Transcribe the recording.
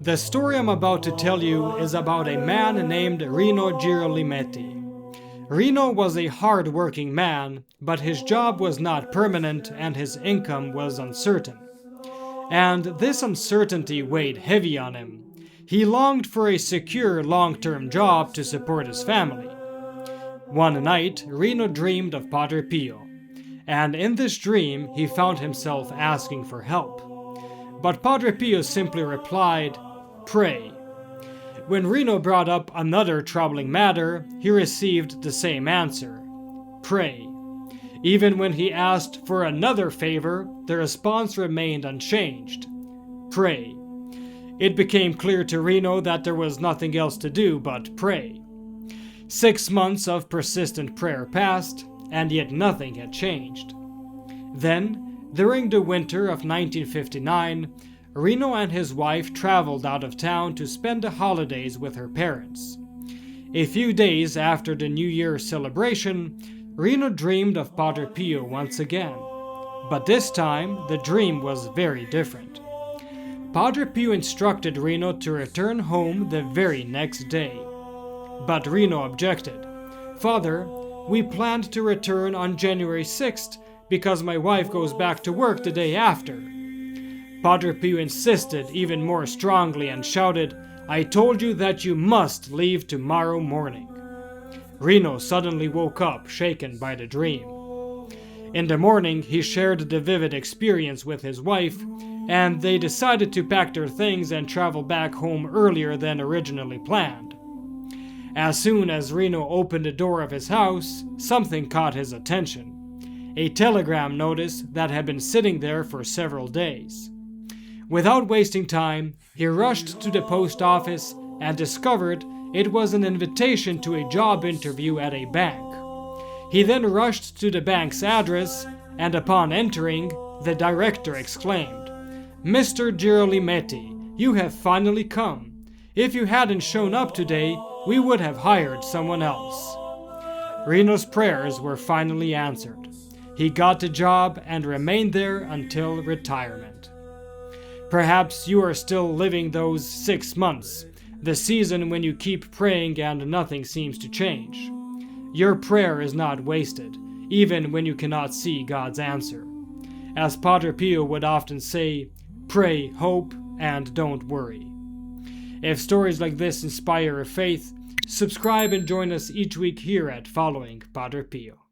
The story I'm about to tell you is about a man named Rino Girolimetti. Rino was a hard-working man, but his job was not permanent and his income was uncertain. And this uncertainty weighed heavy on him. He longed for a secure long-term job to support his family. One night, Rino dreamed of Padre Pio, and in this dream he found himself asking for help. But Padre Pio simply replied, "Pray." When Rino brought up another troubling matter, he received the same answer, "Pray." Even when he asked for another favor, the response remained unchanged, "Pray." It became clear to Rino that there was nothing else to do but pray. 6 months of persistent prayer passed, and yet nothing had changed. Then, during the winter of 1959, Rino and his wife traveled out of town to spend the holidays with her parents. A few days after the New Year celebration, Rino dreamed of Padre Pio once again. But this time, the dream was very different. Padre Pio instructed Rino to return home the very next day. But Rino objected. "Father, we planned to return on January 6th because my wife goes back to work the day after." Padre Pio insisted even more strongly and shouted, "I told you that you must leave tomorrow morning." Rino suddenly woke up, shaken by the dream. In the morning, he shared the vivid experience with his wife, and they decided to pack their things and travel back home earlier than originally planned. As soon as Rino opened the door of his house, something caught his attention. A telegram notice that had been sitting there for several days. Without wasting time, he rushed to the post office and discovered it was an invitation to a job interview at a bank. He then rushed to the bank's address, and upon entering, the director exclaimed, "Mr. Girolimetti, you have finally come. If you hadn't shown up today, we would have hired someone else." Rino's prayers were finally answered. He got the job and remained there until retirement. Perhaps you are still living those 6 months, the season when you keep praying and nothing seems to change. Your prayer is not wasted, even when you cannot see God's answer. As Padre Pio would often say, pray, hope, and don't worry. If stories like this inspire your faith, subscribe and join us each week here at Following Padre Pio.